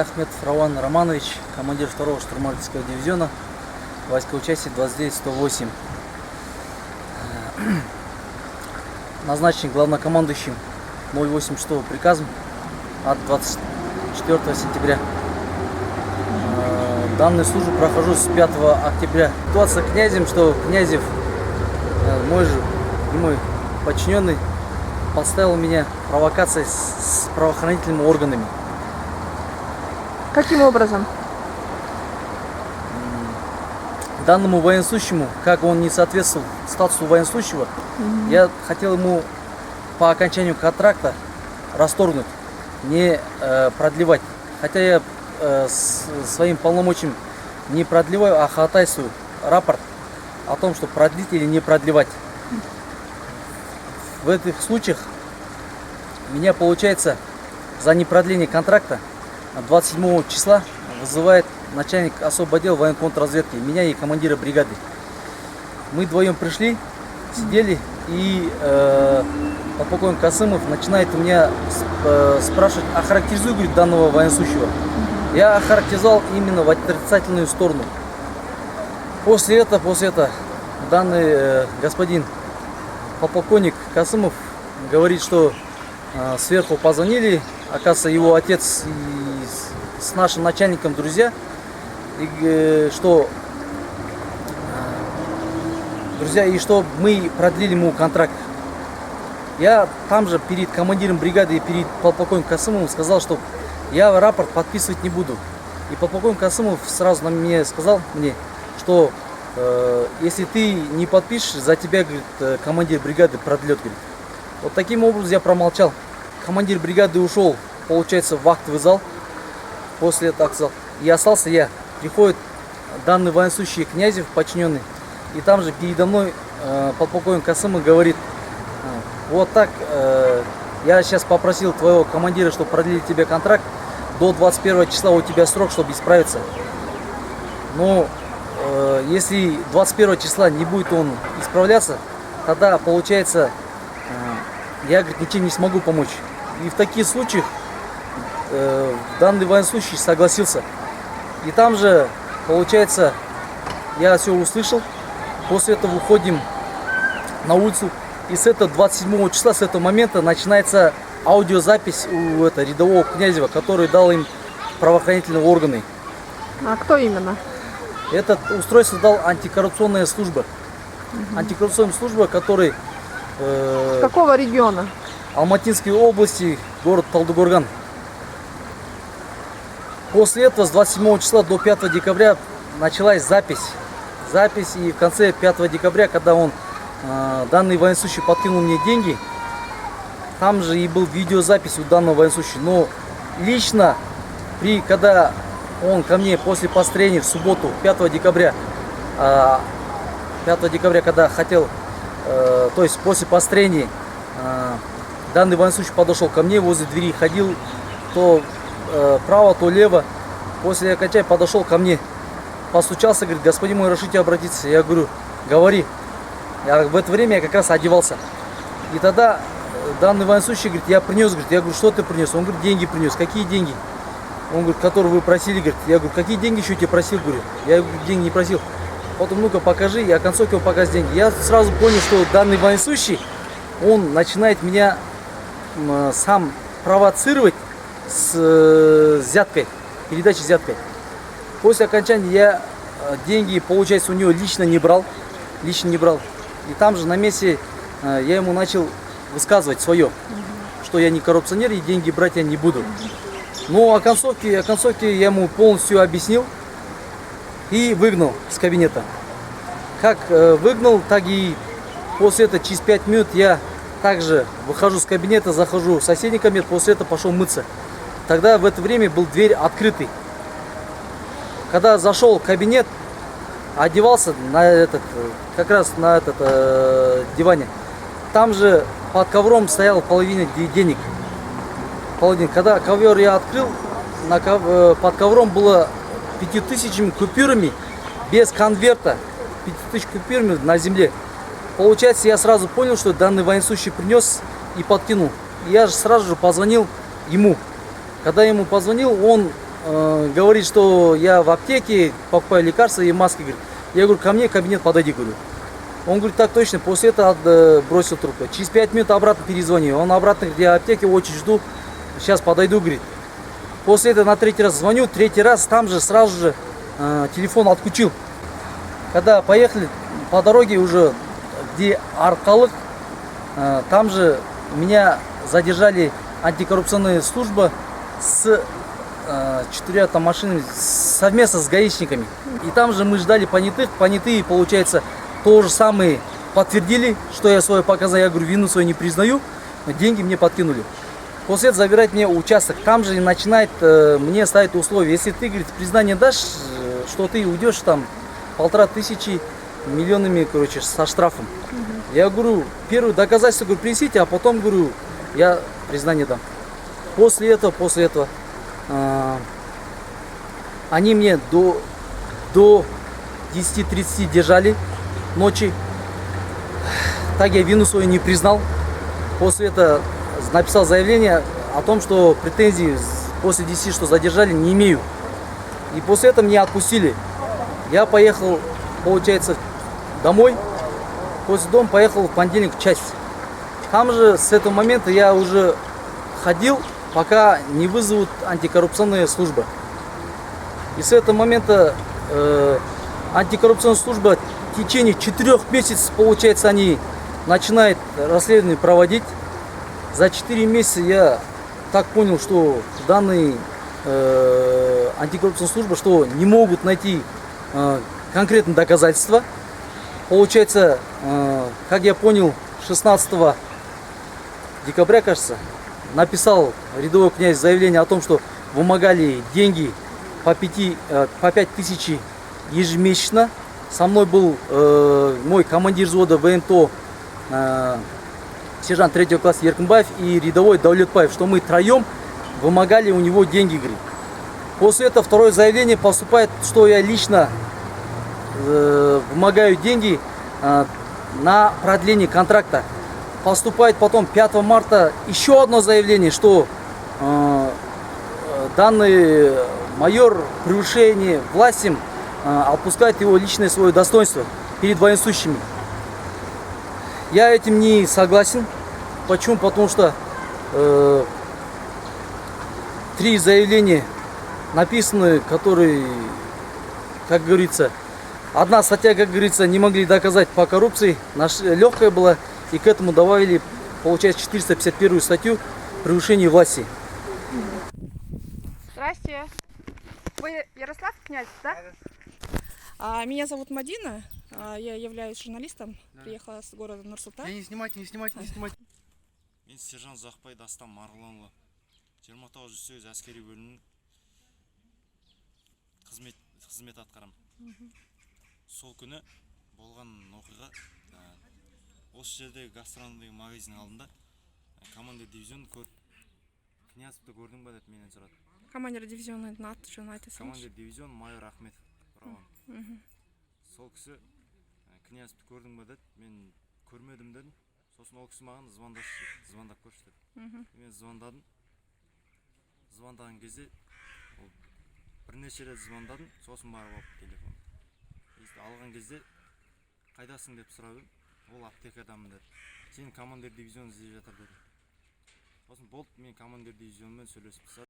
Ахмедов Рауан Романович, командир 2-го штурмовательского дивизиона, войсковой части 29-108. Назначен главнокомандующим 086 приказом от 24 сентября. Данную службу прохожу с 5 октября. Ситуация с князем, что Князев, мой подчиненный, подставил меня провокацией с правоохранительными органами. Каким образом? Данному военнослужащему, как он не соответствовал статусу военнослужащего, я хотел ему по окончанию контракта расторгнуть, не продлевать. Хотя я своим полномочием не продлеваю, а ходатайствую рапорт о том, что продлить или не продлевать. В этих случаях меня, получается, за непродление контракта 27 числа вызывает начальник особого отдела военной контрразведки, меня и командира бригады. Мы вдвоем пришли, сидели, и подполковник Касымов начинает у меня спрашивать, охарактеризуй, говорит, данного военнослужащего. Я охарактеризовал именно в отрицательную сторону. После этого данный господин подполковник Касымов говорит, что сверху позвонили, оказывается, его отец и с нашим начальником друзья, и что мы продлили ему контракт. Я там же перед командиром бригады и перед подполковником Касымовым сказал, что я рапорт подписывать не буду. И подполковник Касымов сразу на мне сказал, что если ты не подпишешь, за тебя, говорит, командир бригады продлет, говорит. Вот таким образом я промолчал. Командир бригады ушел, получается, в актовый зал. После этого актовый зал. И остался я. Приходит данный военнослужащий Князев, подчиненный. И там же передо мной подполковник Касымов говорит, вот так, я сейчас попросил твоего командира, чтобы продлили тебе контракт. До 21 числа у тебя срок, чтобы исправиться. Но если 21 числа не будет он исправляться, тогда, получается, я, говорит, ничем не смогу помочь. И в таких случаях данный военнослужащий согласился. И там же, получается, я все услышал. После этого выходим на улицу. И с этого 27 числа, с этого момента начинается аудиозапись у рядового Князева, который дал им правоохранительные органы. А кто именно? Это устройство дал антикоррупционная служба. Антикоррупционная служба, который... С какого региона? Алматинской области, город Талдыкорган. После этого с 27 числа до 5 декабря началась запись. И в конце 5 декабря, когда данный военнослужащий подкинул мне деньги, там же и был видеозапись у данного военнослужащего. Но лично, когда он ко мне после построения в субботу, 5 декабря, когда хотел, то есть после построения, данный военнослужащий подошел ко мне, возле двери ходил, то право, то лево. После окончания подошел ко мне, постучался, говорит, господин мой, разрешите обратиться. Я говорю, говори. В это время я как раз одевался. И тогда данный военнослужащий говорит, я принес, говорит, я говорю, что ты принес? Он говорит, деньги принес. Какие деньги? Он говорит, которые вы просили, говорит. Я говорю, какие деньги еще тебе просил, говорю. Я говорю, деньги не просил. Потом, ну-ка, покажи. Я концовке его показываю деньги. Я сразу понял, что данный военнослужащий, он начинает меня сам провоцировать с взяткой, передачей взяткой. После окончания я деньги, получается, у него лично не брал. И там же на месте я ему начал высказывать свое, что я не коррупционер и деньги брать я не буду. Но о концовке я ему полностью объяснил и выгнал с кабинета. Как выгнал, так и после этого через 5 минут я также выхожу с кабинета, захожу в соседний кабинет, после этого пошел мыться. Тогда в это время был дверь открытый. Когда зашел в кабинет, одевался как раз на диване. Там же под ковром стояла половина денег. Когда ковер я открыл, под ковром было 5000 купюрами без конверта. 5000 купюрами на земле. Получается, я сразу понял, что данный военнослужащий принес и подкинул. И я же сразу же позвонил ему. Когда я ему позвонил, он говорит, что я в аптеке покупаю лекарства и маски, говорит. Я говорю, ко мне в кабинет подойди, говорю. Он говорит, так точно, после этого бросил трубку. Через 5 минут обратно перезвонил. Он обратно говорит, я в аптеке очень жду, сейчас подойду, говорит. После этого на третий раз звоню, третий раз там же сразу же телефон отключил. Когда поехали по дороге уже, где Аркалық, там же меня задержали антикоррупционная служба с 4 там машинами совместно с гаишниками. И там же мы ждали понятых. Понятые, получается, то же самое подтвердили, что я свое показание, я говорю, вину свою не признаю, но деньги мне подкинули. После этого забирать мне участок. Там же начинает мне ставить условия. Если ты, говорит, признание дашь, что ты уйдешь там 1500 миллионами, короче, со штрафом. Я говорю, первое доказательство, говорю, принесите, а потом, говорю, я признание дам. После этого они мне до 10:30 держали ночи. Так я вину свою не признал. После этого написал заявление о том, что претензий после 10, что задержали, не имею. И после этого меня отпустили. Я поехал, получается, домой. После дома поехал в понедельник в часть. Там же с этого момента я уже ходил, пока не вызовут антикоррупционная служба. И с этого момента антикоррупционная служба в течение 4 месяцев, получается, они начинают расследование проводить. За 4 месяца я так понял, что данные антикоррупционная служба, что не могут найти конкретные доказательства. Получается, как я понял, 16 декабря, кажется, написал рядовой князь заявление о том, что вымогали деньги по 5000 ежемесячно. Со мной был мой командир взвода ВМТО, сержант 3 класса Еркинбаев и рядовой Даулетбаев, что мы троем вымогали у него деньги, говорит. После этого второе заявление поступает, что я лично вымогаю деньги на продление контракта. Поступает потом 5 марта еще одно заявление, что данный майор превышение власти отпускает его личное свое достоинство перед военнослужащими. Я этим не согласен. Почему? Потому что 3 заявления написаны, которые, как говорится, одна статья, как говорится, не могли доказать по коррупции, легкая была, и к этому добавили, получается, 451 статью превышение власти. Здрасте. Вы Ярослав Князь, да? Меня зовут Мадина. Я являюсь журналистом. Приехала с города Нур-Султан. Не снимать. Мен сержант Зақпай Дастан Марғұланұлы 29-8 әскери бөлімнің қызмет атқарамын. Сол күні болған оқиға осы жерде гастроном деген магазин алдында командир дивизион Князевті көрдің ба деп менен сұрады. Командир дивизионның аты жөнін айта салыңызшы. Командир дивизион майор Ахметов Рауан. Сол кісі Князевті көрдің ба деді, мен көрмедім дедім. Сосын ол кісі маған звондап көрші деді. Мен звондадым. Звондаған кезде бірнеше рет звондадым, сосын барып алып телефон. Алған кезде қайдасың деп сұрап едім. Ол аптекадамын деді. Сен командир дивизион іздеп жатыр деді. Сосын болды, мен командир дивизионмен сөйлесіп